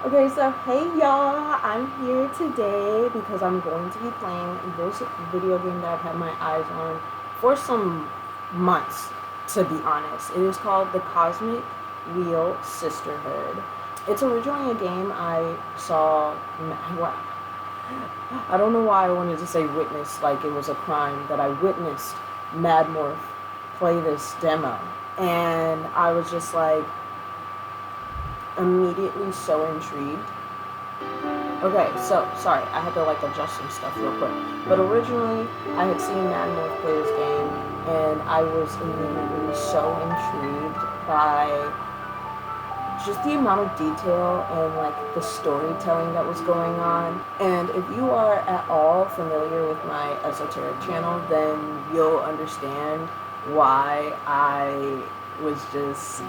Okay, so hey y'all, I'm here today because I'm going to be playing this video game that I've had my eyes on for some months, to be honest. It is called the Cosmic Wheel Sisterhood. It's originally a game I saw. Well, I don't know why I wanted to say witness like it was a crime that I witnessed Mad Morph play this demo. And I was just like immediately so intrigued. Okay, so sorry, I had to like adjust some stuff real quick. But originally, I had seen Mad North play this game, and I was immediately so intrigued by just the amount of detail and like the storytelling that was going on. And if you are at all familiar with my esoteric channel, then you'll understand why I was just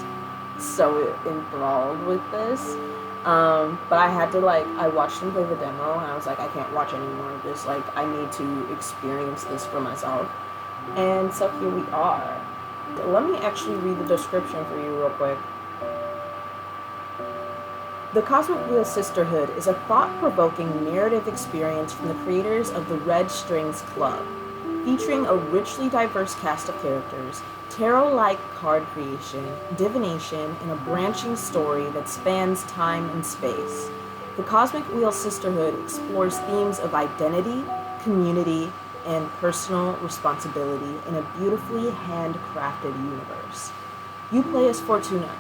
so enthralled with this. But I had to I watched him play the demo and I was like, I can't watch any more of this. Like, I need to experience this for myself. And so here we are. Let me actually read the description for you real quick. The Cosmic Wheel Sisterhood is a thought-provoking narrative experience from the creators of the Red Strings Club, featuring a richly diverse cast of characters, tarot-like card creation, divination, and a branching story that spans time and space. The Cosmic Wheel Sisterhood explores themes of identity, community, and personal responsibility in a beautifully handcrafted universe. You play as Fortuna,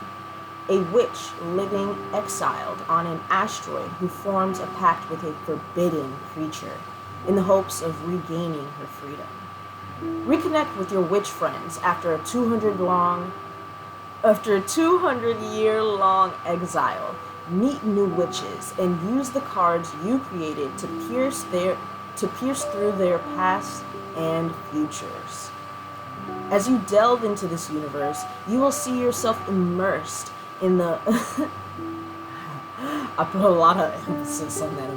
a witch living exiled on an asteroid who forms a pact with a forbidden creature in the hopes of regaining her freedom. Reconnect with your witch friends after a 200-year-long exile. Meet new witches and use the cards you created to pierce through their past and futures. As you delve into this universe, you will see yourself immersed in the I put a lot of emphasis on that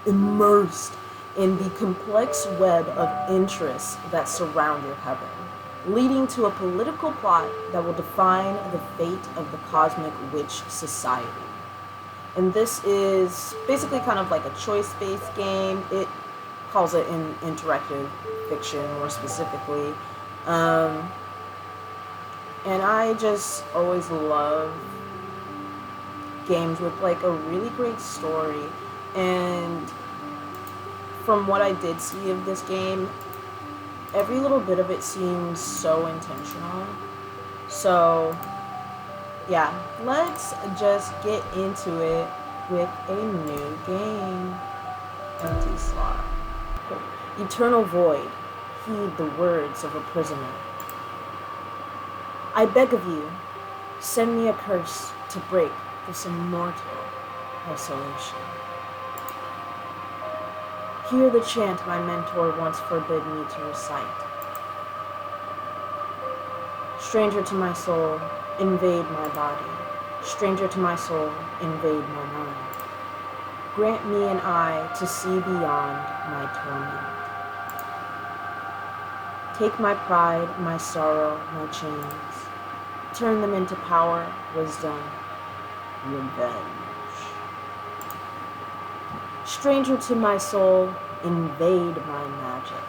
immersed in the complex web of interests that surround your coven, leading to a political plot that will define the fate of the Cosmic Witch Society. And this is basically kind of like a choice-based game. It calls it an interactive fiction, more specifically. And I just always love games with like a really great story. And from what I did see of this game, every little bit of it seems so intentional. So yeah, let's just get into it with a new game. Empty slot. Eternal void. Heed the words of a prisoner. I beg of you, send me a curse to break this immortal isolation. Hear the chant my mentor once forbid me to recite. Stranger to my soul, invade my body. Stranger to my soul, invade my mind. Grant me an eye to see beyond my torment. Take my pride, my sorrow, my chains. Turn them into power, wisdom, revenge. Stranger to my soul, invade my magic.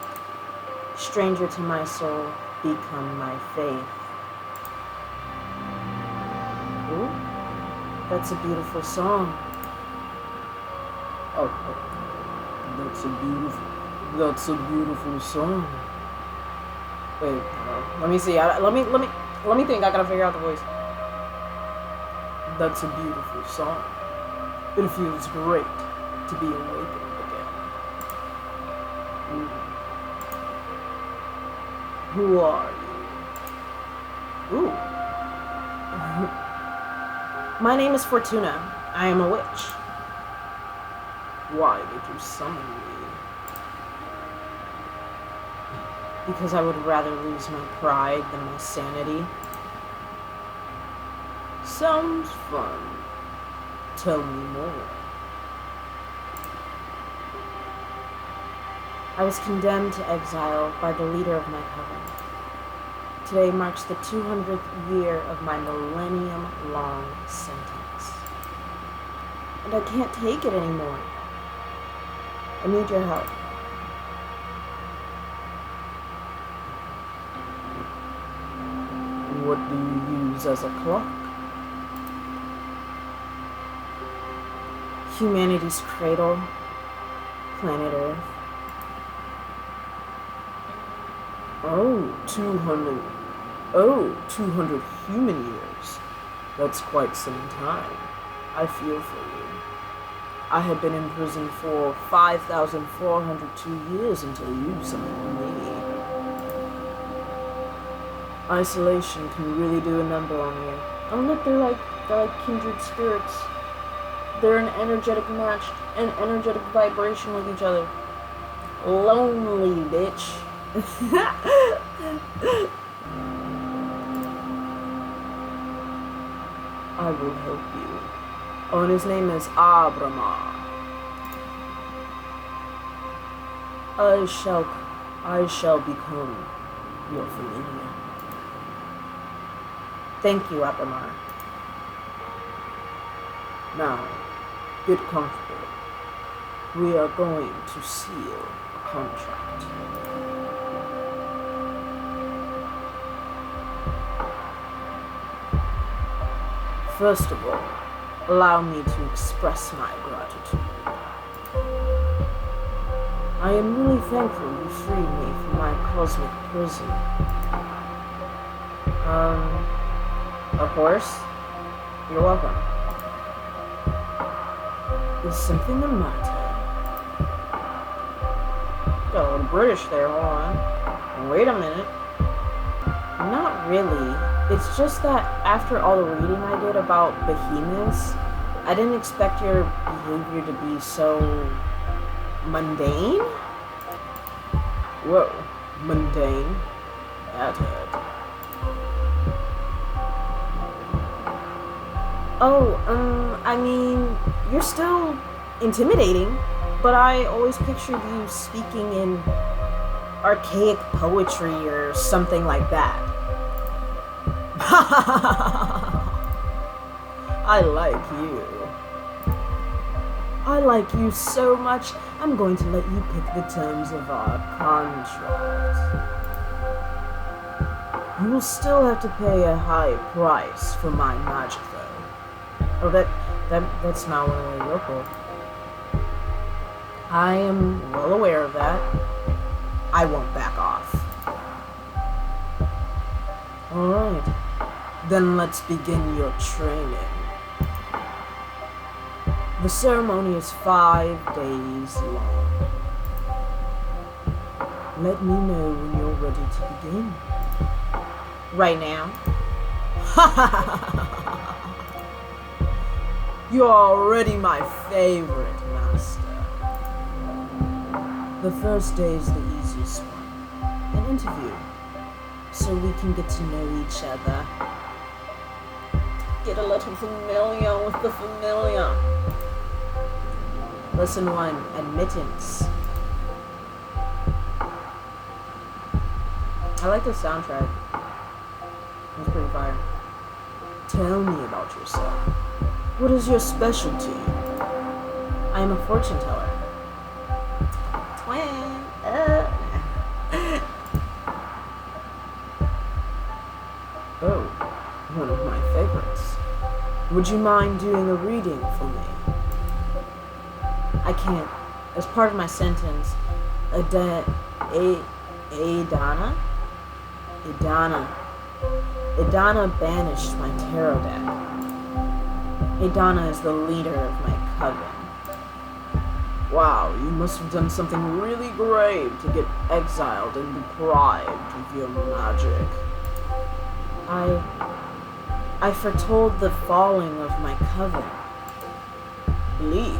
Stranger to my soul, become my faith. Ooh, that's a beautiful song. Oh, that's a beautiful song. Wait, let me see. Let me think. I gotta figure out the voice. That's a beautiful song. It feels great to be awakened again. Who are you? Ooh. My name is Fortuna. I am a witch. Why did you summon me? Because I would rather lose my pride than my sanity. Sounds fun. Tell me more. I was condemned to exile by the leader of my coven. Today marks the 200th year of my millennium-long sentence. and I can't take it anymore. I need your help. What do you use as a clock? Humanity's cradle, planet Earth. Oh, 200 human years. That's quite some time. I feel for you. I had been in prison for 5,402 years until you summoned me. Isolation can really do a number on you. Oh look, they're like kindred spirits. They're an energetic match, an energetic vibration with each other. Lonely, bitch. I will help you. Oh, and his name is Abramar. I shall become your familiar. Thank you, Abramar. Now, get comfortable. We are going to seal a contract. First of all, allow me to express my gratitude. I am really thankful you freed me from my cosmic prison. Of course. You're welcome. Is something the matter? Got a little British there, hold on. Wait a minute. Not really. It's just that after all the reading I did about behemoths, I didn't expect your behavior to be so mundane. Whoa, mundane. That hurt. Oh, I mean, you're still intimidating, but I always pictured you speaking in archaic poetry or something like that. I like you. I like you so much, I'm going to let you pick the terms of our contract. You will still have to pay a high price for my magic, though. Oh, that's not really local. I am well aware of that. I won't back off. Alright. Then let's begin your training. The ceremony is 5 days long. Let me know when you're ready to begin. Right now? You're already my favorite, Master. The first day is the easiest one. An interview. So we can get to know each other. Get a little familiar with the familiar. Lesson 1, admittance. I like the soundtrack. It's pretty fire. Tell me about yourself. What is your specialty? I am a fortune teller. Twin. Oh, one of my favorites. Would you mind doing a reading for me? I can't. As part of my sentence, Idana banished my tarot deck. Idana is the leader of my coven. Wow, you must have done something really grave to get exiled and deprived of your magic. I foretold the falling of my coven. Bleak,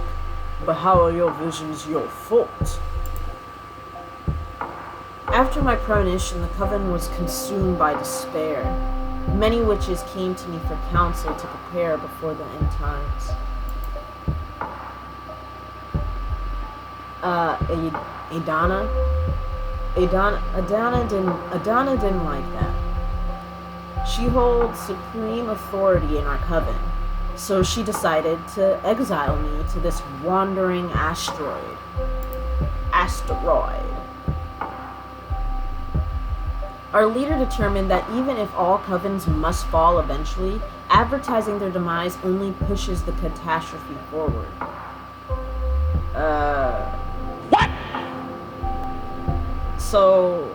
but how are your visions your fault? After my premonition, the coven was consumed by despair. Many witches came to me for counsel to prepare before the end times. Idana didn't like that. She holds supreme authority in our coven. So she decided to exile me to this wandering asteroid. Our leader determined that even if all covens must fall eventually, advertising their demise only pushes the catastrophe forward. What? So,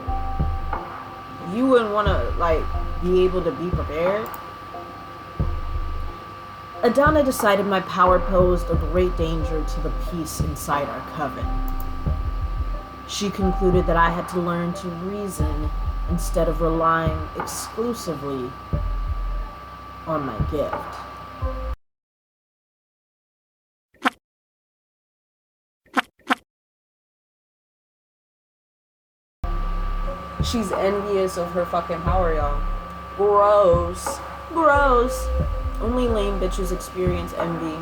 you wouldn't want to, like, be able to be prepared? Adana decided my power posed a great danger to the peace inside our coven. She concluded that I had to learn to reason instead of relying exclusively on my gift. She's envious of her fucking power, y'all. Gross. Gross. Only lame bitches experience envy.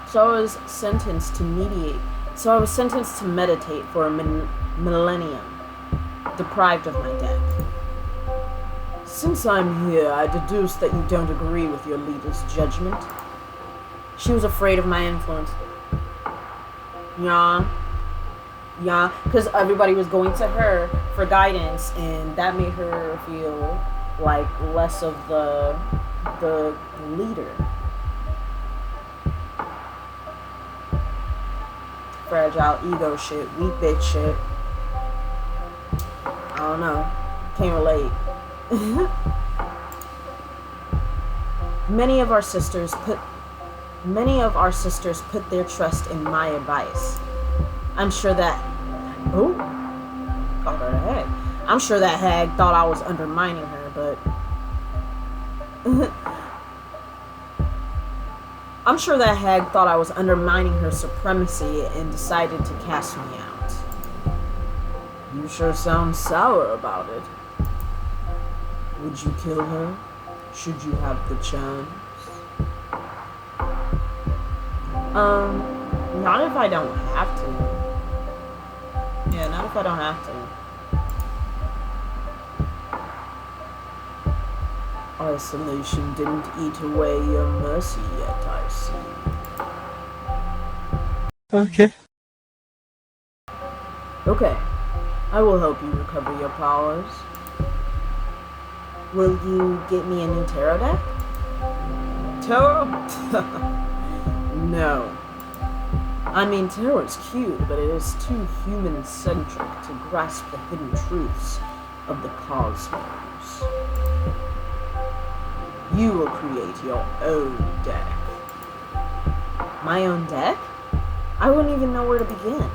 So I was sentenced to meditate for a millennium, deprived of my deck. Since I'm here, I deduce that you don't agree with your leader's judgment. She was afraid of my influence. Yeah, because everybody was going to her for guidance, and that made her feel like less of the leader. Fragile ego shit, weak bitch shit. I don't know. Can't relate. Many of our sisters put their trust in my advice. I'm sure that called her a hag. I'm sure that hag thought I was undermining her, but I'm sure that hag thought I was undermining her supremacy and decided to cast me out. You sure sound sour about it. Would you kill her? Should you have the chance? Not if I don't have to. Yeah, not if I don't have to. Isolation didn't eat away your mercy yet, I see. Okay. I will help you recover your powers. Will you get me a new tarot deck? Tarot? No. I mean, tarot is cute, but it is too human-centric to grasp the hidden truths of the cosmos. You will create your own deck. My own deck? I wouldn't even know where to begin.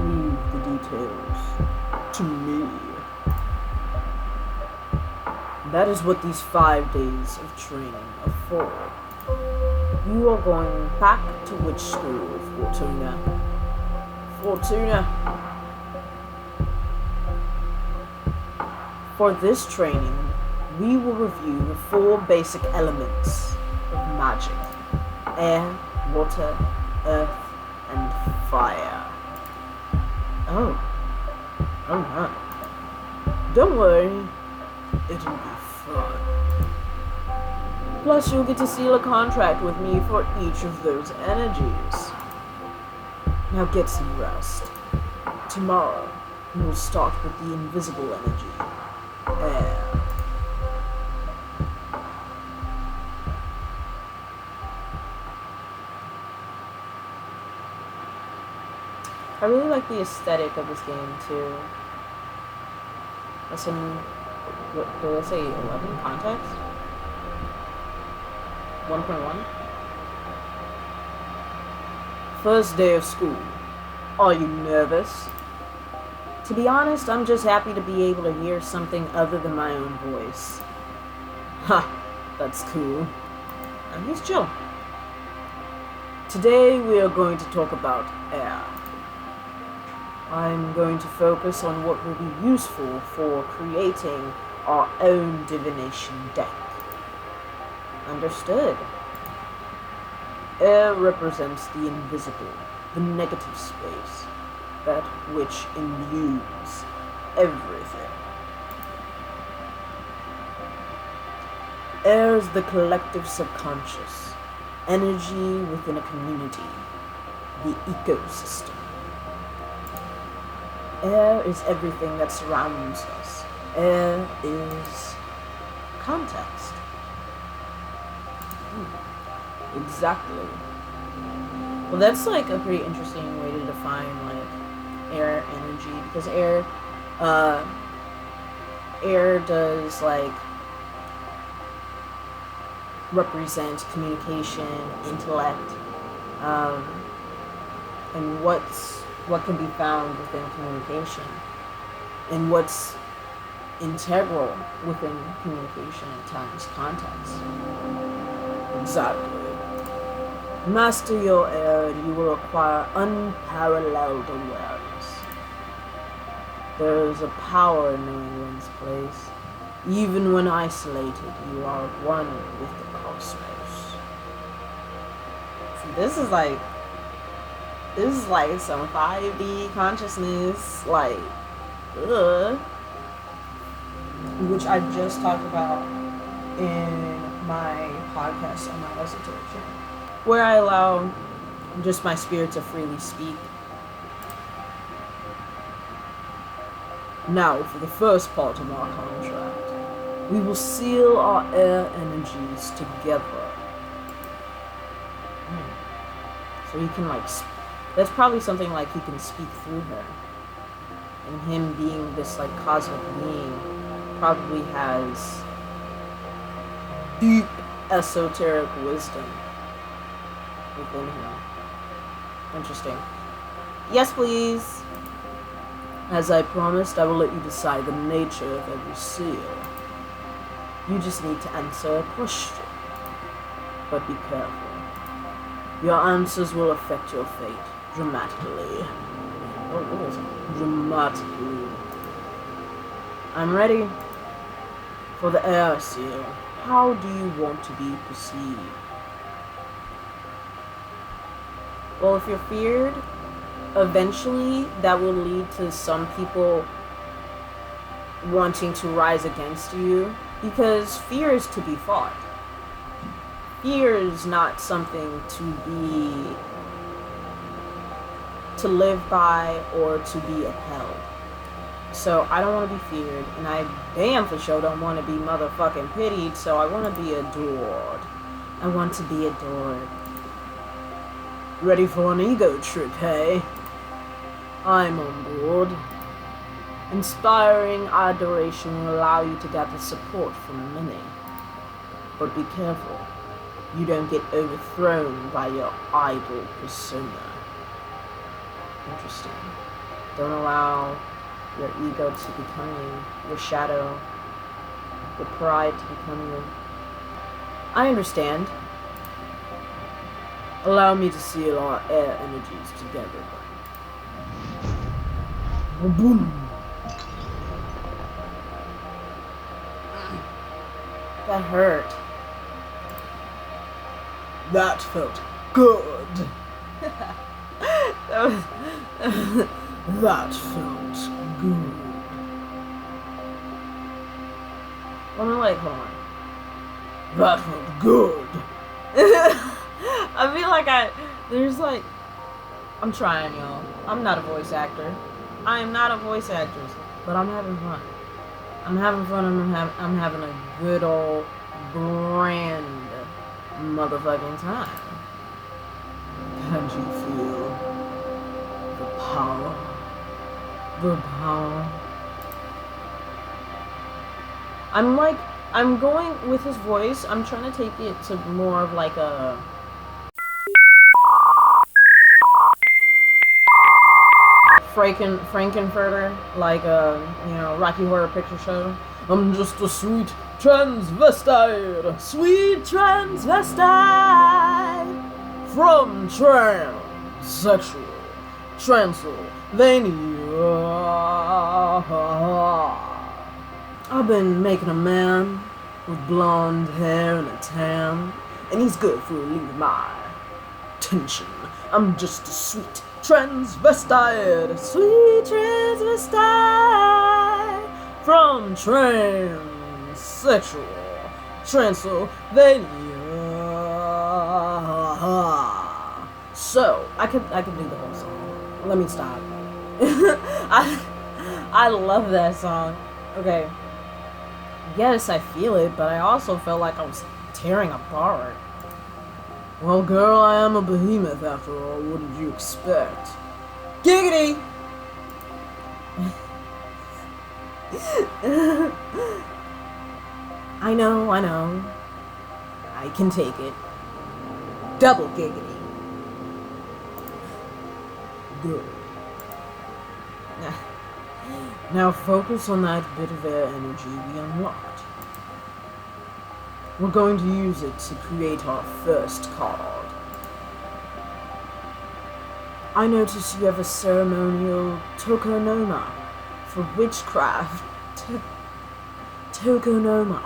Leave the details to me. That is what these 5 days of training are for. You are going back to witch school, Fortuna. For this training, we will review the 4 basic elements of magic: air, water, earth, and fire. Oh no. Don't worry, it'll be fun. Plus, you'll get to seal a contract with me for each of those energies. Now get some rest. Tomorrow, we will start with the invisible energy, air. I really like the aesthetic of this game, too. Lesson, what did I say, 11? Context? 1.1? First day of school. Are you nervous? To be honest, I'm just happy to be able to hear something other than my own voice. Ha! That's cool. And he's chill. Today we are going to talk about air. I'm going to focus on what will be useful for creating our own divination deck. Understood. Air represents the invisible, the negative space. that which imbues everything. Air is the collective subconscious, energy within a community, the ecosystem. Air is everything that surrounds us. Air is context. Exactly. Well, that's like a pretty interesting way to define like air energy, because air does like represent communication, intellect, and what can be found within communication, and what's integral within communication at times, context. Exactly. Master your air and you will acquire unparalleled awareness. There is a power in knowing one's place. Even when isolated, you are one with the cosmos. So this is like some 5D consciousness, like, which I just talked about in my podcast on my esoteric channel, where I allow just my spirit to freely speak. Now, for the first part of our contract, we will seal our air energies together. So he can that's probably something like he can speak through her. And him being this like cosmic being probably has deep esoteric wisdom within him. Interesting. Yes, please. As I promised, I will let you decide the nature of every seal. You just need to answer a question. But be careful. Your answers will affect your fate dramatically. Oh, what is it? Dramatically. I'm ready for the air seal. How do you want to be perceived? Well, if you're feared, eventually that will lead to some people wanting to rise against you, because fear is to be fought. Fear is not something to live by or to be upheld. So I don't want to be feared, and I damn for sure don't want to be motherfucking pitied, so I want to be adored. I want to be adored. Ready for an ego trip, hey? I'm on board. Inspiring adoration will allow you to gather support from many. But be careful. You don't get overthrown by your idol persona. Interesting. Don't allow your ego to become you, your shadow, your pride to become you. I understand. Allow me to seal our air energies together. Boom. That hurt. That felt good. That felt good. Hold on. That felt good. I feel like I'm trying, y'all. I'm not a voice actor. I am not a voice actress, but I'm having fun. I'm having fun, and I'm having a good old grand motherfucking time. Can't you feel the power? The power. I'm going with his voice. I'm trying to take it to more of like a Frankenfurter, like Rocky Horror Picture Show. I'm just a sweet transvestite from transsexual Transylvania. I've been making a man with blonde hair and a tan, and he's good for relieving my tension. I'm just a sweet transvestite, sweet transvestite from transsexual Transylvania. So I could do the whole song. Let me stop. I love that song. Okay. Yes, I feel it, but I also felt like I was tearing apart. Well, girl, I am a behemoth after all. What did you expect? Giggity! I know. I can take it. Double giggity. Good. Now focus on that bit of air energy we unlocked. We're going to use it to create our first card. I notice you have a ceremonial tokonoma for witchcraft. Tokonoma.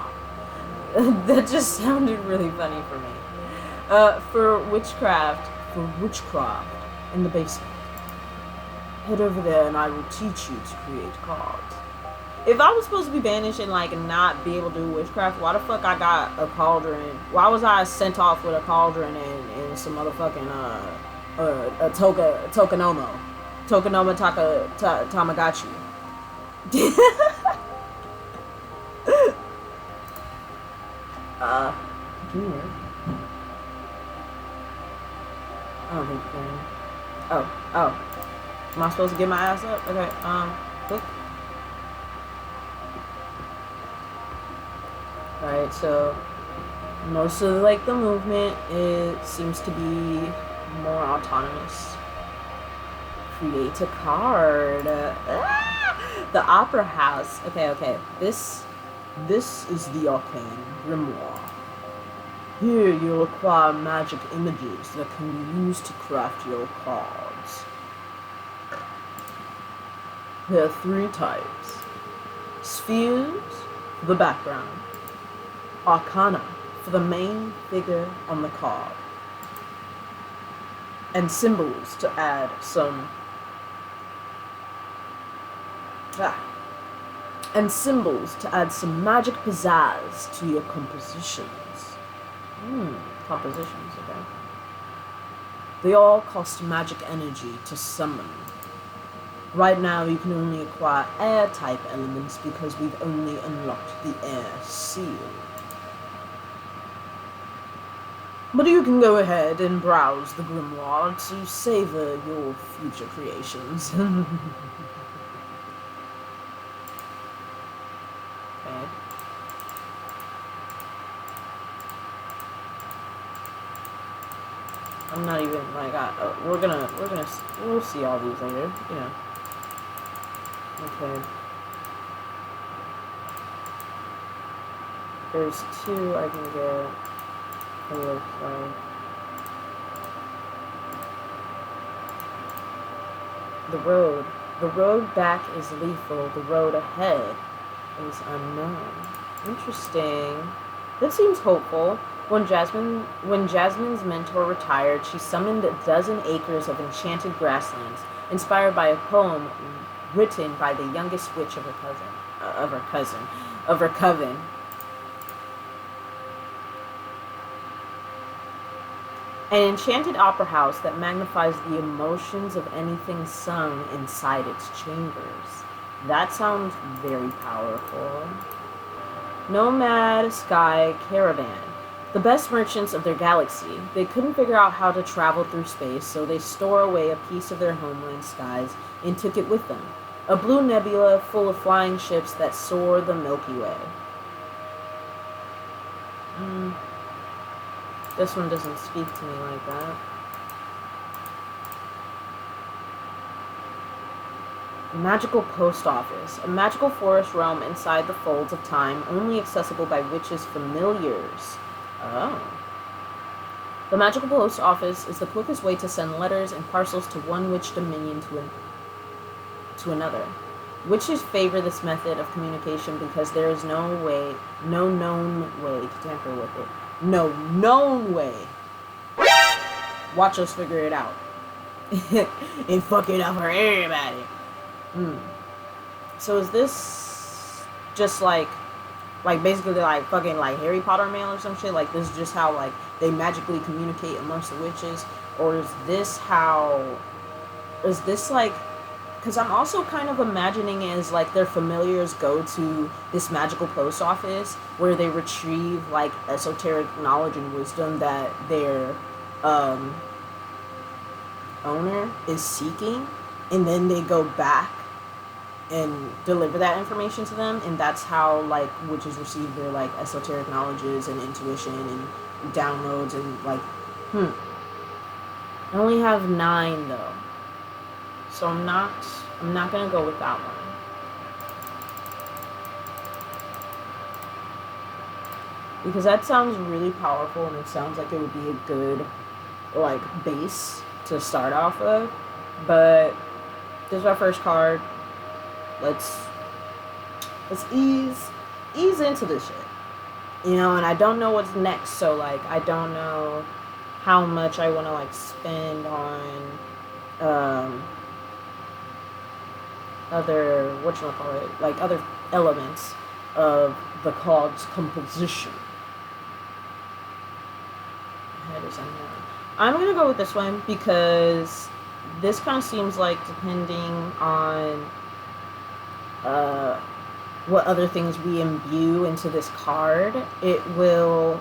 That just sounded really funny for me. For witchcraft in the basement. Head over there and I will teach you to create cards. If I was supposed to be banished and like not be able to do witchcraft, why the fuck I got a cauldron? Why was I sent off with a cauldron and some motherfucking Tokonoma Tamagotchi? Can you hear? I don't think you can. Oh. Am I supposed to get my ass up? Okay, click. Alright, so most of like the movement, it seems to be more autonomous. Create a card. The Opera House. Okay. This is the Arcane Grimoire. Here you'll acquire magic images that can be used to craft your cards. There are 3 types. Spheres for the background. Arcana for the main figure on the card. And symbols to add some magic pizzazz to your compositions. Compositions, okay. They all cost magic energy to summon. Right now you can only acquire air type elements because we've only unlocked the air seal. But you can go ahead and browse the grimoire to savor your future creations. Okay. I'm not even like we'll see all these later, you know. Okay. There's 2 I can get. It looks like. The road back is lethal. The road ahead is unknown. Interesting. That seems hopeful. When Jasmine's mentor retired, she summoned 12 acres of enchanted grasslands, inspired by a poem written by the youngest witch of her coven. An enchanted opera house that magnifies the emotions of anything sung inside its chambers. That sounds very powerful. Nomad Sky Caravan. The best merchants of their galaxy. They couldn't figure out how to travel through space, so they store away a piece of their homeland skies and took it with them. A blue nebula full of flying ships that soar the Milky Way. This one doesn't speak to me like that. Magical Post Office. A magical forest realm inside the folds of time, only accessible by witches' familiars. Oh. The Magical Post Office is the quickest way to send letters and parcels to one witch dominion to another. Witches favor this method of communication because there is no known way to tamper with it. No known way. Watch us figure it out. and fuck it up for everybody. So is this just like basically like fucking like Harry Potter mail or some shit? Like this is just how like they magically communicate amongst the witches, or is this like? Because I'm also kind of imagining it as like their familiars go to this magical post office where they retrieve like esoteric knowledge and wisdom that their owner is seeking, and then they go back and deliver that information to them, and that's how like witches receive their like esoteric knowledges and intuition and downloads and like I only have 9 though, so I'm not gonna go with that one. Because that sounds really powerful and it sounds like it would be a good like base to start off of. But this is our first card. Let's ease into this shit. You know, and I don't know what's next, so like I don't know how much I wanna like spend on other whatchamacallit, like other elements of the card's composition. I'm gonna go with this one because this kind of seems like, depending on what other things we imbue into this card, it will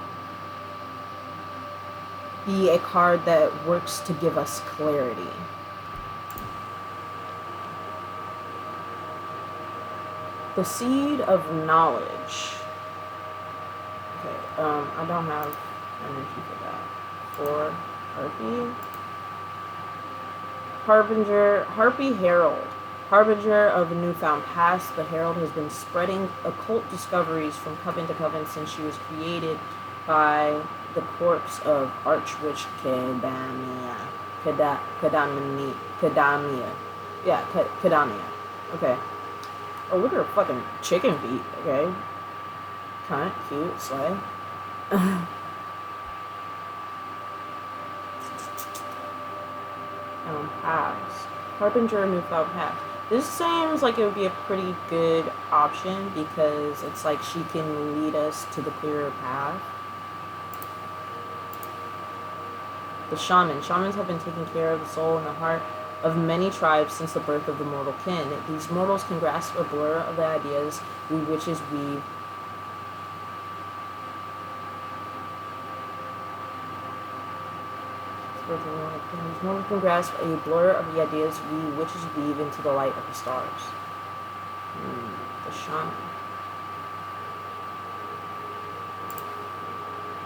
be a card that works to give us clarity. The Seed of Knowledge. Okay, I don't have energy for that. For Harpy. Harpy Herald. Harbinger of the newfound past, the Herald has been spreading occult discoveries from coven to coven since she was created by the corpse of Archwitch Kadamia. Yeah, Kadamia. Okay. Oh, look at her fucking chicken feet, okay? Kinda cute, slay. Past. Harbinger of newfound past. This seems like it would be a pretty good option because it's like she can lead us to the clearer path. The Shaman. Shamans have been taking care of the soul and the heart of many tribes since the birth of the mortal kin. These mortals can grasp a blur of the ideas we witches weave. These mortals can grasp a blur of the ideas we witches weave into the light of the stars. The Shaman.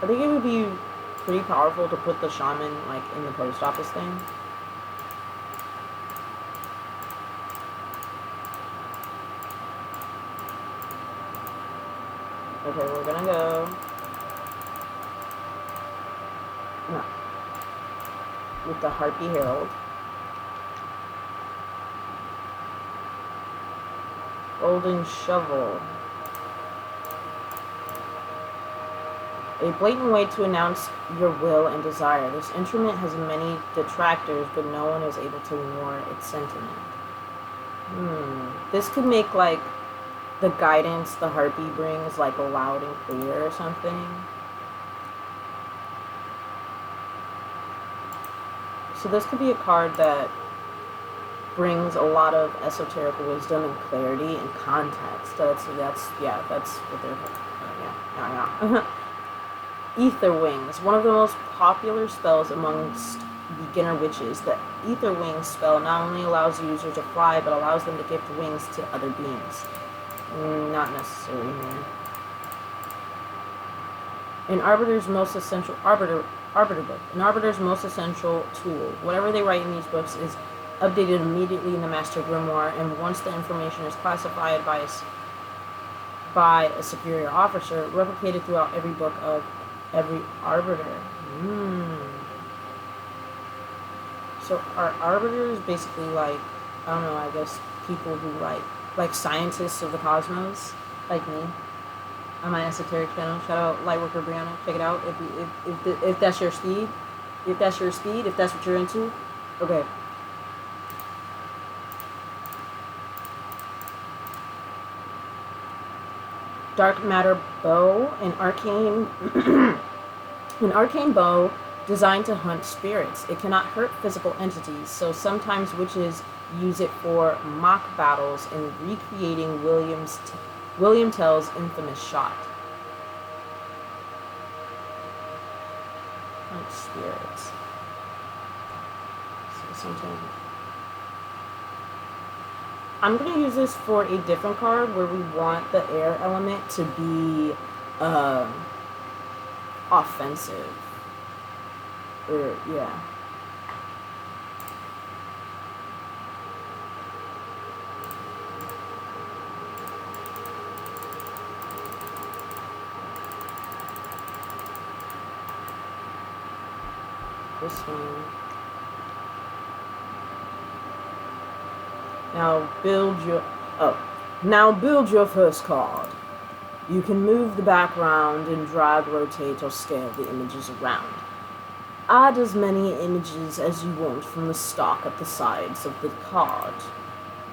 I think it would be pretty powerful to put the Shaman like in the post office thing. Okay, we're gonna go. No. With the Harpy Herald. Golden Shovel. A blatant way to announce your will and desire. This instrument has many detractors, but no one is able to ignore its sentiment. This could make like the guidance the harpy brings like loud and clear or something. So this could be a card that brings a lot of esoteric wisdom and clarity and context. That's what they're yeah. Ether Wings, one of the most popular spells amongst beginner witches. The Ether Wings spell not only allows the user to fly, but allows them to gift wings to other beings. Not necessary here. An Arbiter's most essential Arbiter book. An Arbiter's most essential tool. Whatever they write in these books is updated immediately in the Master Grimoire, and once the information is classified by a superior officer, replicated throughout every book of every Arbiter. So our Arbiters basically like, I don't know, I guess people who like scientists of the cosmos, like me, on my esoteric channel. Shout out Lightworker Brianna. Check it out if that's your speed. If that's what you're into. Okay. Dark matter bow, an arcane bow designed to hunt spirits. It cannot hurt physical entities, so sometimes witches use it for mock battles in recreating William Tell's infamous shot. Hunt spirits. So sometimes I'm going to use this for a different card where we want the air element to be offensive. Yeah. This one. Now build your first card. You can move the background and drag, rotate, or scale the images around. Add as many images as you want from the stock at the sides of the card.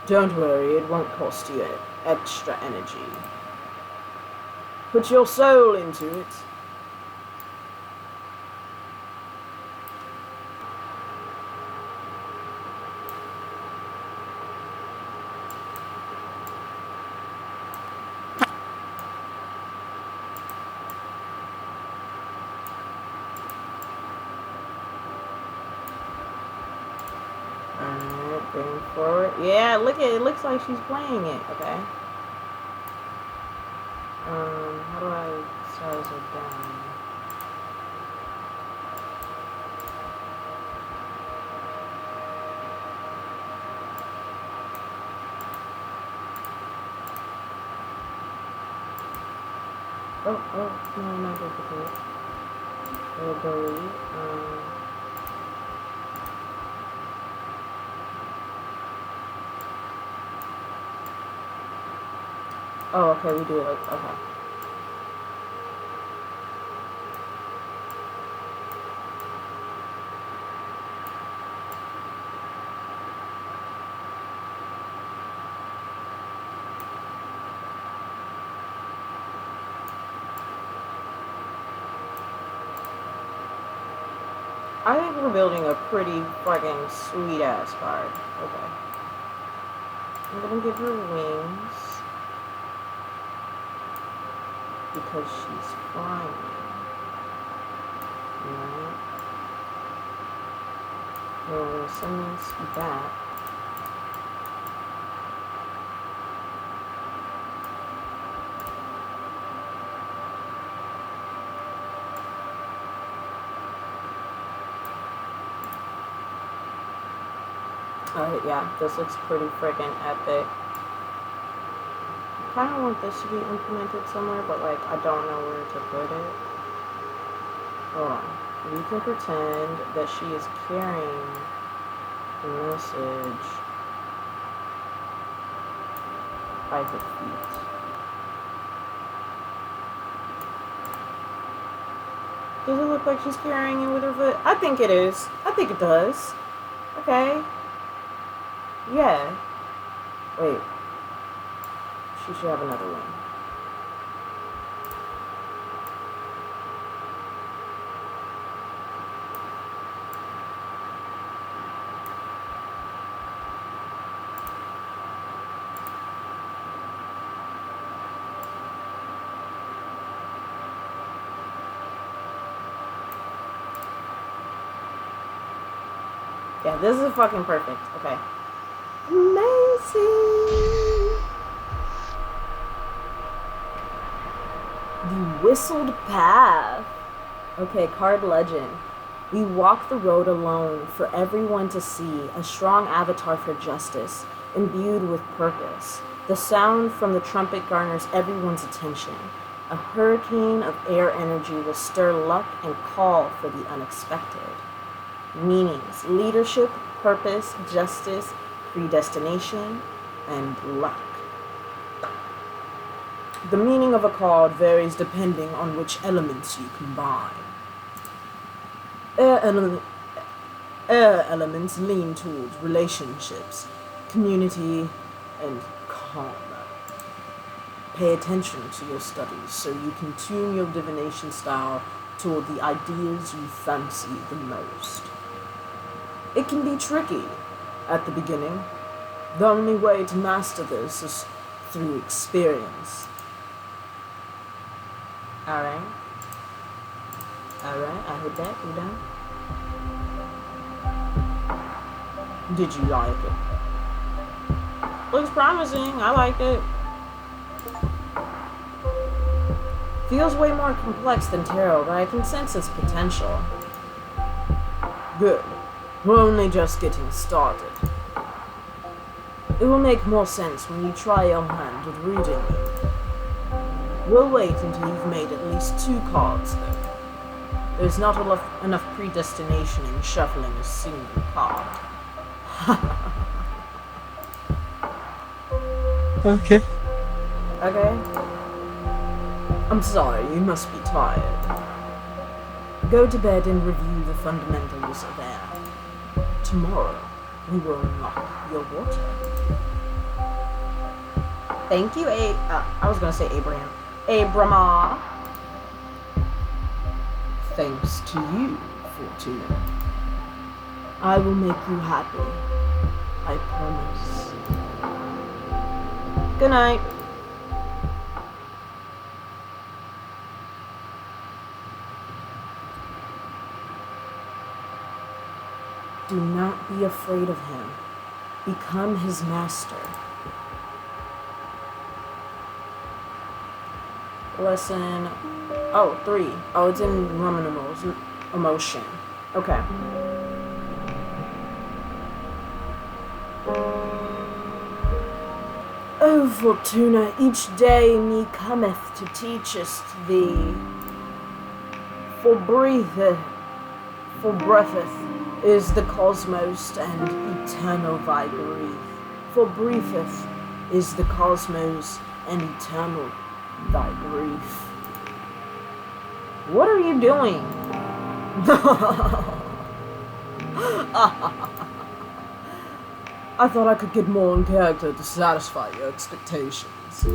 Don't worry, it won't cost you extra energy. Put your soul into it. Bring forward. Yeah, look at it. Looks like she's playing it. Okay. How do I size her down? Oh, no, not difficult. Ability. Oh, okay, we do it like, okay. I think we're building a pretty fucking sweet ass card. Okay. I'm gonna give her wings. Because she's flying. Right. We'll send this back. Yeah, this looks pretty freaking epic. I kind of want this to be implemented somewhere, but like I don't know where to put it. Hold on. We can pretend that she is carrying the message by her feet. Does it look like she's carrying it with her foot? I think it is. I think it does. Okay. Yeah. Wait. She should have another wing. Yeah, this is fucking perfect. Okay. Amazing! The Whistled Path. Okay, card legend. We walk the road alone for everyone to see, a strong avatar for justice, imbued with purpose. The sound from the trumpet garners everyone's attention. A hurricane of air energy will stir luck and call for the unexpected. Meanings: leadership, purpose, justice, predestination, and luck. The meaning of a card varies depending on which elements you combine. Air elements lean towards relationships, community, and karma. pay attention to your studies so you can tune your divination style toward the ideas you fancy the most. It can be tricky at the beginning. The only way to master this is through experience. Alright, I heard that. You done? Did you like it? Looks promising. I like it. Feels way more complex than tarot, but I can sense its potential. Good. We're only just getting started. It will make more sense when you try your hand at reading them. We'll wait until you've made at least 2 cards, though. There's not enough predestination in shuffling a single card. Okay. Okay? I'm sorry, you must be tired. Go to bed and review the fundamentals of air. Tomorrow, we will unlock your water. Thank you, I was gonna say Abraham. Abramar. Thanks to you, Fortuna. I will make you happy. I promise. Good night. Do not be afraid of him. Become his master. Lesson... Oh, 3. Oh, it's in Roman emotion. Okay. Oh, Fortuna, each day me cometh to teachest thee. For breatheth is the cosmos and eternal thy grief. For briefeth is the cosmos and eternal thy grief. What are you doing? I thought I could get more in character to satisfy your expectations.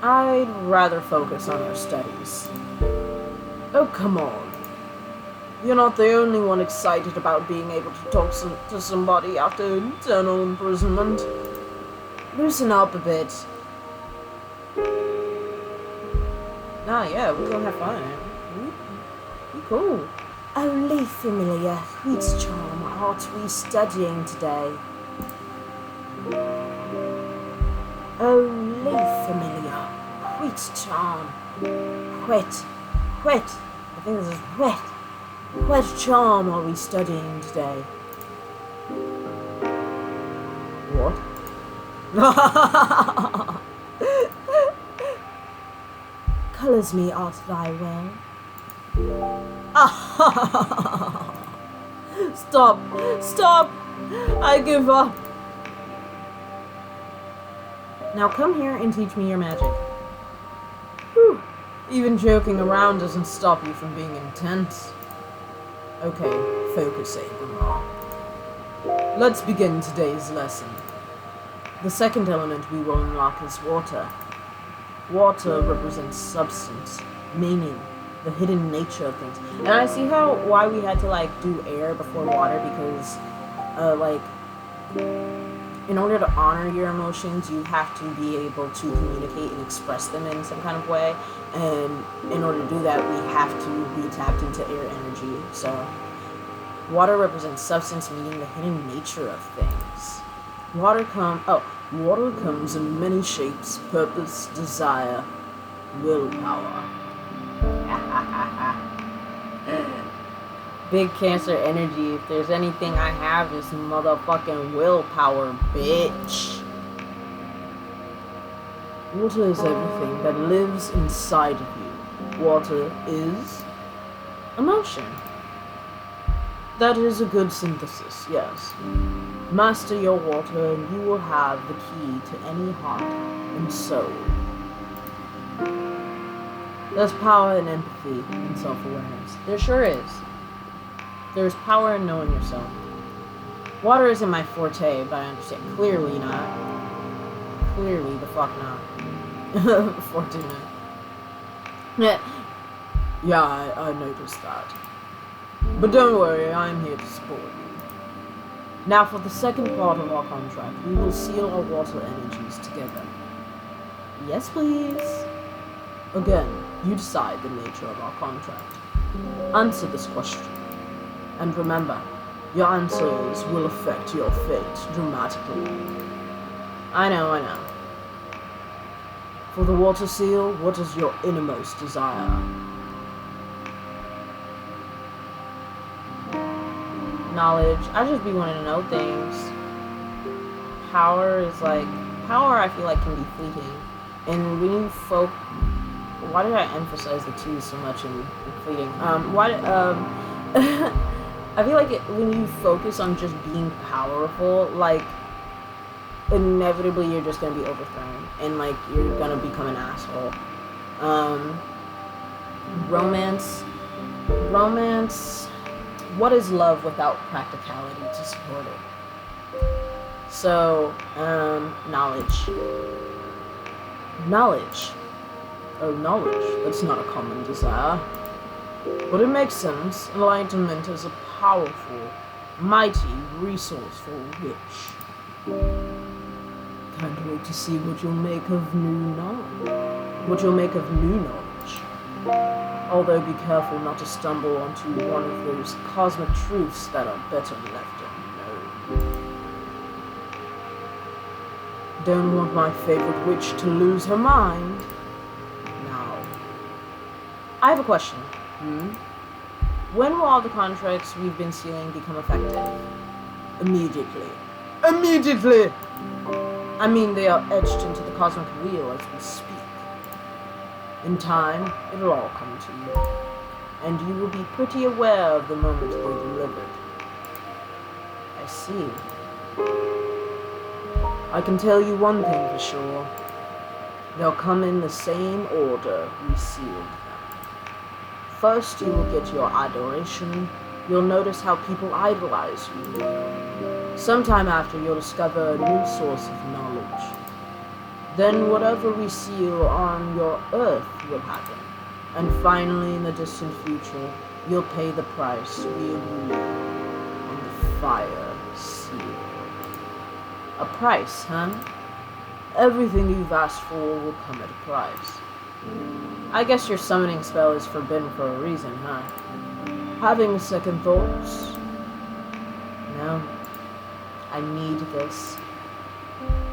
I'd rather focus on your studies. Oh, come on. You're not the only one excited about being able to talk to somebody after eternal imprisonment. Loosen up a bit. Nah, yeah, we're gonna have fun. Be cool. Only familiar, whose charm art we studying today? Only familiar, wheat charm. Wet. I think this is wet. What charm are we studying today? What? Colours me art thy well. Stop! I give up. Now come here and teach me your magic. Whew. Even joking around doesn't stop you from being intense. Okay, focus, Abramar. Let's begin today's lesson. The second element we will unlock is water. Water represents substance, meaning the hidden nature of things. And I see why we had to do air before water, because in order to honor your emotions, you have to be able to communicate and express them in some kind of way. And in order to do that, we have to be tapped into air energy. So, water represents substance, meaning the hidden nature of things. Water comes in many shapes: purpose, desire, willpower. Big Cancer energy. If there's anything I have, is motherfucking willpower, bitch. Water is everything that lives inside of you. Water is emotion. That is a good synthesis, yes. Master your water and you will have the key to any heart and soul. There's power in empathy and self-awareness. There sure is. There's power in knowing yourself. Water isn't my forte, but I understand. Clearly not. clearly the fuck not. Fortuna. Yeah, I noticed that. But don't worry, I'm here to support you. Now for the second part of our contract, we will seal our water energies together. Yes, please. Again, you decide the nature of our contract. Answer this question. And remember, your answers will affect your fate dramatically. I know. For the water seal, what is your innermost desire? Knowledge. I just be wanting to know things. Power is like... Power, I feel like, can be fleeting. And when you why did I emphasize the T so much in fleeting? I feel like when you focus on just being powerful, like, inevitably you're just gonna be overthrown. And, like, you're gonna become an asshole. Romance. What is love without practicality to support it? So, knowledge. Oh, knowledge. That's not a common desire. But it makes sense. Enlightenment is a powerful, mighty, resourceful witch. Can't wait to see what you'll make of new knowledge. Although be careful not to stumble onto one of those cosmic truths that are better left unknown. Don't want my favorite witch to lose her mind. Now, I have a question. When will all the contracts we've been sealing become effective? Immediately. I mean, they are etched into the cosmic wheel as we speak. In time, it'll all come to you. And you will be pretty aware of the moment they're delivered. I see. I can tell you one thing for sure. They'll come in the same order we sealed them. First, you will get your adoration. You'll notice how people idolize you. Sometime after, you'll discover a new source of knowledge. Then whatever we seal on your earth will happen. And finally, in the distant future, you'll pay the price we agreed on the fire seal. A price, huh? Everything you've asked for will come at a price. I guess your summoning spell is forbidden for a reason, huh? Having second thoughts? No. I need this.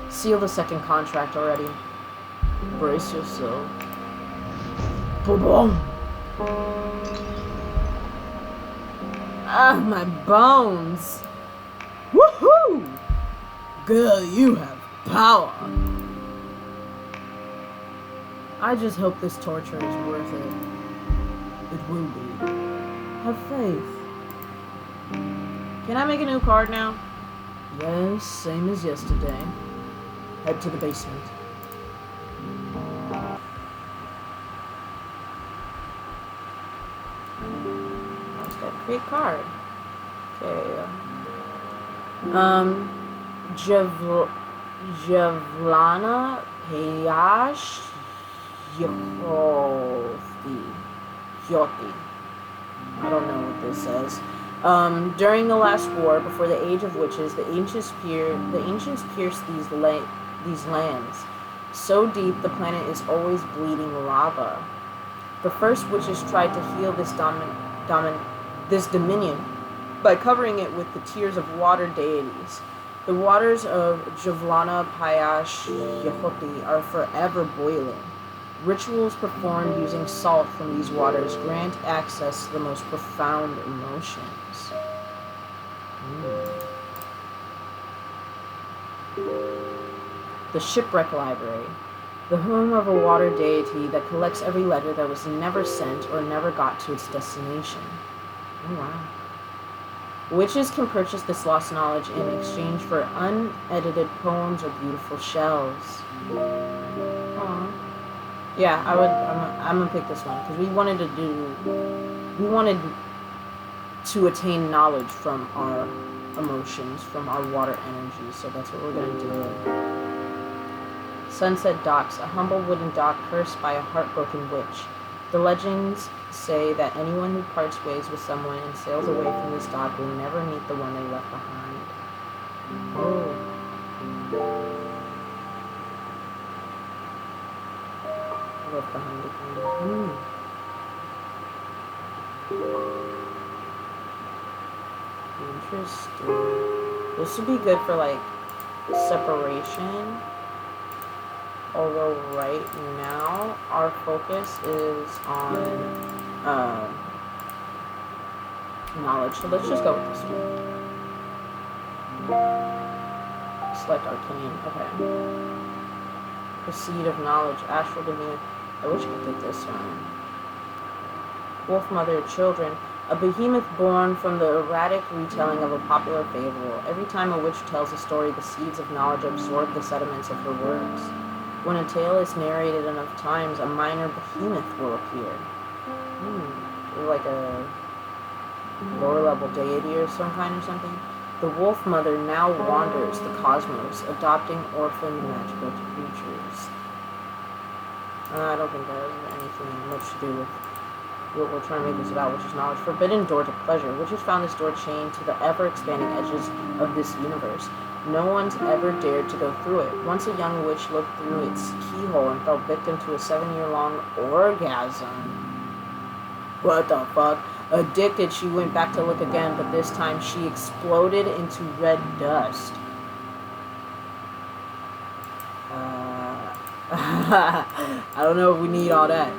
Seal the second contract already. Brace yourself. Boom. Ah, my bones. Woohoo! Girl, you have power. I just hope this torture is worth it. It will be. Have faith. Can I make a new card now? Yes, same as yesterday. Head to the basement. Let's go create card. Okay. Javlana Payash Yoti. I don't know what this says. During the last war, before the Age of Witches, the ancients pierced these lands. So deep, the planet is always bleeding lava. The first witches tried to heal this dominion by covering it with the tears of water deities. The waters of Javlana Payash Yehoti are forever boiling. Rituals performed using salt from these waters grant access to the most profound emotions. The Shipwreck Library. The home of a water deity that collects every letter that was never sent or never got to its destination. Oh, wow. Witches can purchase this lost knowledge in exchange for unedited poems or beautiful shells. Aww. Yeah, I'm gonna pick this one because we wanted to attain knowledge from our emotions, from our water energy. So that's what we're gonna do. Sunset Docks, a humble wooden dock cursed by a heartbroken witch. The legends say that anyone who parts ways with someone and sails away from this dock will never meet the one they left behind. Oh. Left behind again. Interesting. This would be good for like separation. Although right now our focus is on knowledge. So let's just go with this one. Select arcane. Okay. The seed of knowledge. Astral behemoth. I wish I could get this one. Wolf mother of children. A behemoth born from the erratic retelling of a popular fable. Every time a witch tells a story, the seeds of knowledge absorb the sediments of her words. When a tale is narrated enough times, a minor behemoth will appear. Like a lower level deity or some kind or something. The wolf mother now wanders the cosmos, adopting orphan magical creatures. I don't think that has anything much to do with what we're trying to make this about, which is knowledge. Forbidden door to pleasure. Witches found this door chained to the ever-expanding edges of this universe. No one's ever dared to go through it. Once a young witch looked through its keyhole and fell victim to a 7-year-long orgasm. What the fuck? Addicted, she went back to look again, but this time she exploded into red dust. I don't know if we need all that.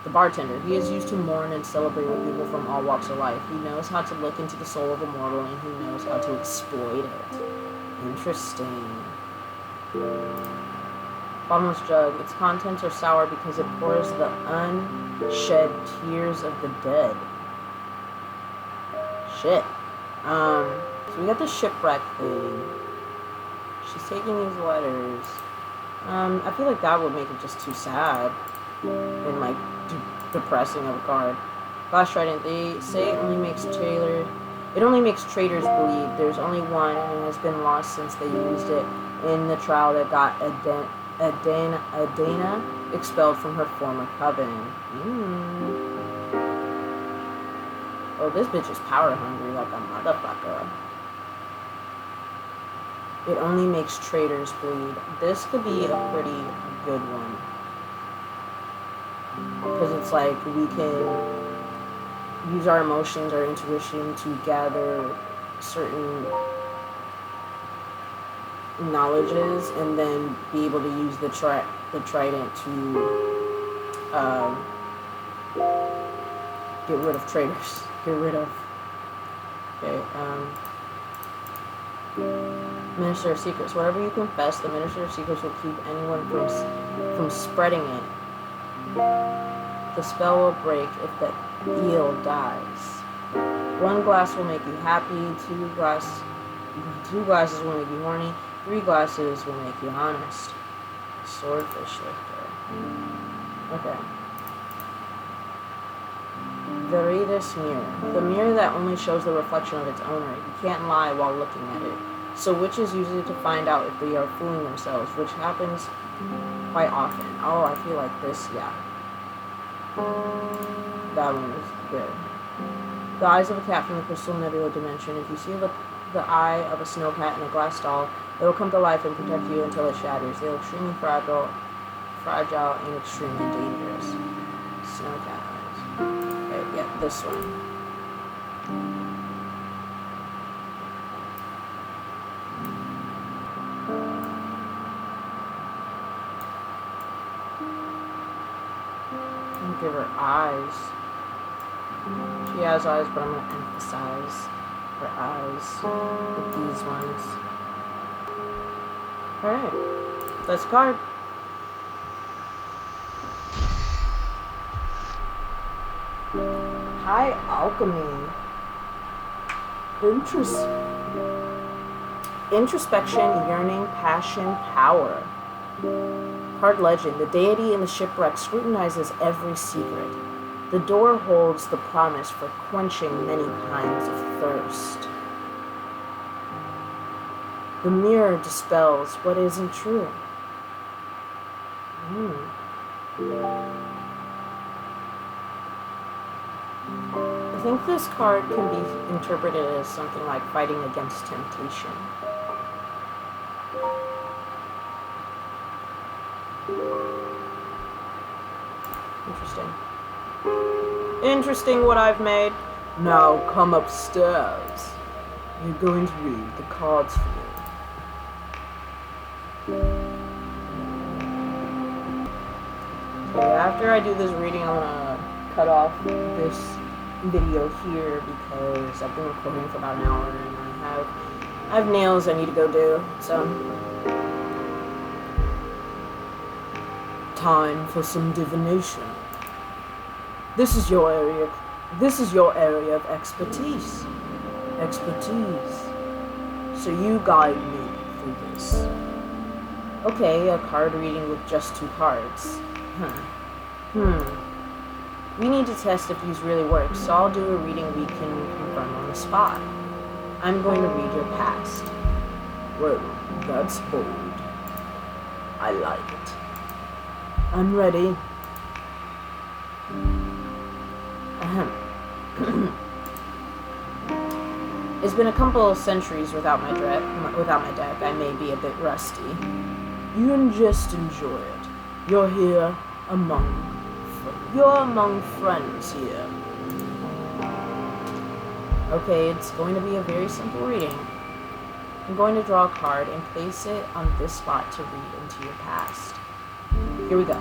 The bartender. He is used to mourn and celebrate with people from all walks of life. He knows how to look into the soul of a mortal, and he knows how to exploit it. Interesting. Bottomless jug. Its contents are sour because it pours the unshed tears of the dead. Shit. So we got the shipwreck thing. She's taking these letters. I feel like that would make it just too sad and like depressing of a card. Glass trident. They say it only makes traders bleed. There's only one, and it has been lost since they used it in the trial that got Adana expelled from her former coven. Oh, this bitch is power hungry like a motherfucker. It only makes traders bleed. This could be a pretty good one. Because it's like we can use our emotions, our intuition to gather certain knowledges and then be able to use the trident to get rid of traitors. Get rid of. Okay, Minister of Secrets. Whatever you confess, the Minister of Secrets will keep anyone from spreading it. The spell will break if the eel dies. 1 glass will make you happy. 2 glasses will make you horny. 3 glasses will make you honest. Swordfish lifter. Okay. Veritas mirror. The mirror that only shows the reflection of its owner. You can't lie while looking at it. So witches use it to find out if they are fooling themselves, which happens quite often. Oh, I feel like this, yeah. That one is good. The eyes of a cat from the crystal nebula dimension. If you see the eye of a snow cat in a glass doll, it will come to life and protect you until it shatters. They are extremely fragile and extremely dangerous. Snow cat eyes. Okay, yeah, this one. Give her eyes. She has eyes, but I'm going to emphasize her eyes with these ones. Alright. That's a card. High Alchemy. Introspection, yearning, passion, power. Card legend. The deity in the shipwreck scrutinizes every secret. The door holds the promise for quenching many kinds of thirst. The mirror dispels what isn't true. I think this card can be interpreted as something like fighting against temptation. Interesting. Interesting what I've made. Now come upstairs. You're going to read the cards for me. Okay, after I do this reading, I'm gonna cut off this video here because I've been recording for about an hour and I have nails I need to go do. So time for some divination. This is your area. This is your area of expertise. So you guide me through this. Okay, a card reading with just 2 cards. We need to test if these really work, so I'll do a reading we can confirm on the spot. I'm going to read your past. Well, that's bold. I like it. I'm ready. It's been a couple of centuries without my deck. I may be a bit rusty. You can just enjoy it. You're among friends here. Okay, it's going to be a very simple reading. I'm going to draw a card and place it on this spot to read into your past. Here we go.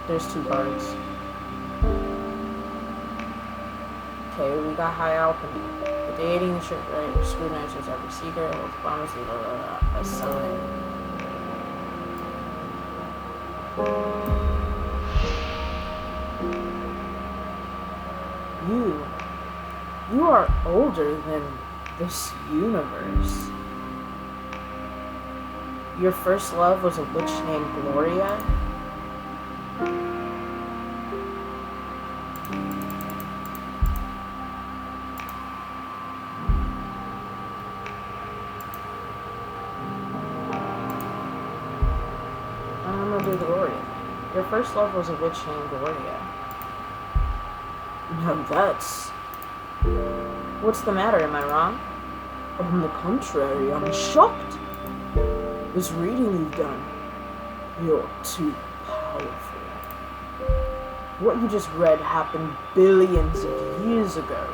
There's 2 cards. Okay, we got High Alchemy. The dating, the ship, right? Scrutinizers every secret, holds promise, a sign. You are older than this universe. Your first love was a witch named Gloria. I'm gonna do Gloria. Your first love was a witch named Gloria. No, that's... What's the matter? Am I wrong? On the contrary, I'm shocked. This reading you've done, you're too powerful. What you just read happened billions of years ago.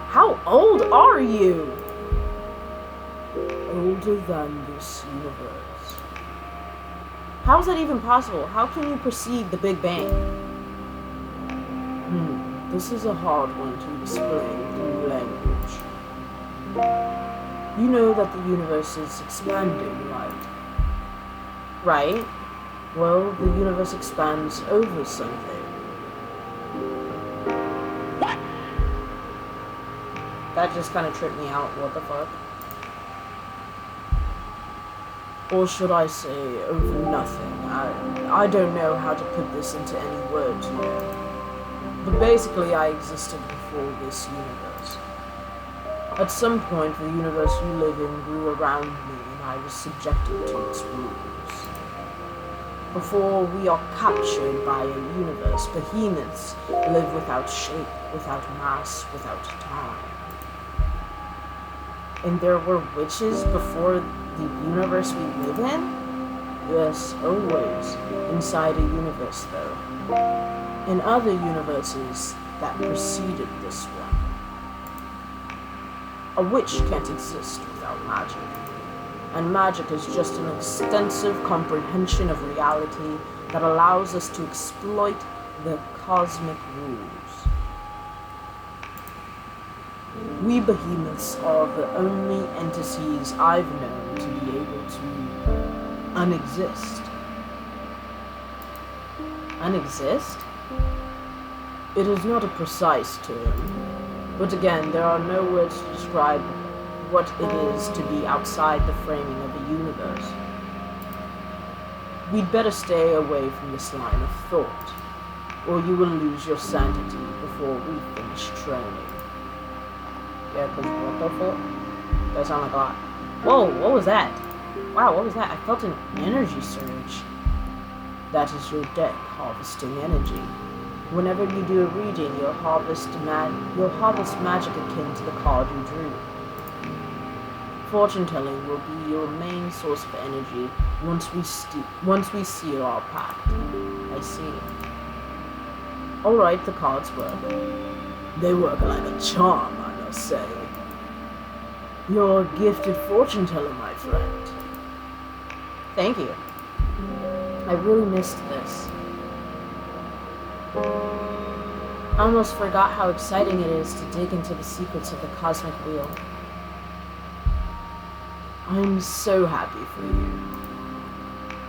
How old are you? Older than this universe. How is that even possible? How can you perceive the Big Bang? This is a hard one to explain through language. You know that the universe is expanding, right? Right? Well, the universe expands over something. What? That just kind of tripped me out. What the fuck? Or should I say, over nothing? I don't know how to put this into any words, you know. But basically, I existed before this universe. At some point, the universe you live in grew around me, and I was subjected to its rules. Before we are captured by a universe, behemoths live without shape, without mass, without time. And there were witches before the universe we live in? Yes, always. Inside a universe, though. In other universes that preceded this one. A witch can't exist without magic. And magic is just an extensive comprehension of reality that allows us to exploit the cosmic rules. We behemoths are the only entities I've known to be able to unexist. Unexist? It is not a precise term, but again, there are no words to describe what it is to be outside the framing of a universe. We'd better stay away from this line of thought, or you will lose your sanity before we finish training. Yeah, because what the fuck? That sounds like a lot. Whoa, what was that? Wow, what was that? I felt an energy surge. That is your deck harvesting energy. Whenever you do a reading, you'll harvest magic akin to the card you drew. Fortune telling will be your main source of energy once we seal our pact. I see. Alright, the cards work. They work like a charm, I must say. You're a gifted fortune teller, my friend. Thank you. I really missed this. I almost forgot how exciting it is to dig into the secrets of the Cosmic Wheel. I'm so happy for you.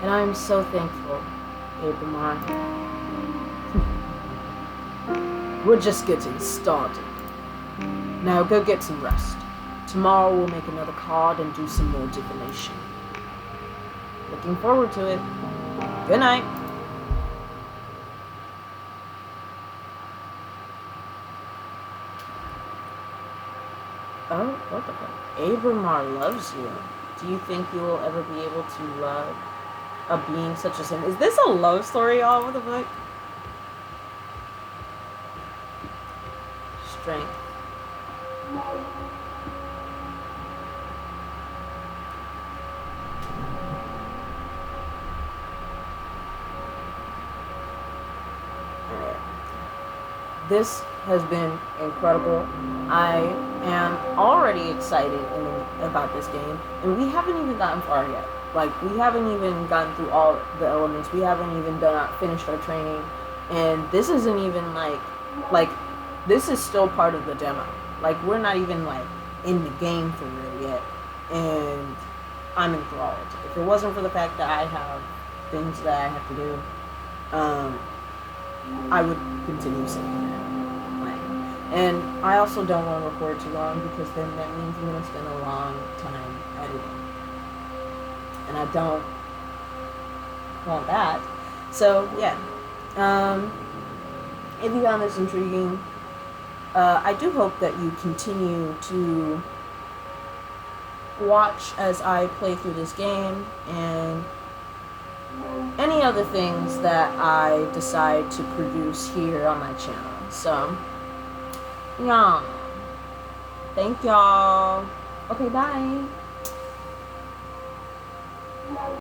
And I'm so thankful, Abramar. We're just getting started. Now go get some rest. Tomorrow we'll make another card and do some more divination. Looking forward to it. Good night. Oh, what the fuck? Abramar loves you. Do you think you will ever be able to love a being such as him? Is this a love story, y'all? What the fuck? Strength. This has been incredible. I am already excited about this game, and we haven't even gotten far yet. Like, we haven't even gotten through all the elements. We haven't even finished our training, and this isn't even like this is still part of the demo. Like, we're not even like in the game for real yet, and I'm enthralled. If it wasn't for the fact that I have things that I have to do, I would continue saying that. And I also don't want to record too long, because then that means I'm going to spend a long time editing. And I don't want that. So, yeah. If you found this intriguing, I do hope that you continue to watch as I play through this game, and any other things that I decide to produce here on my channel. So, yeah. Thank y'all. Okay, bye.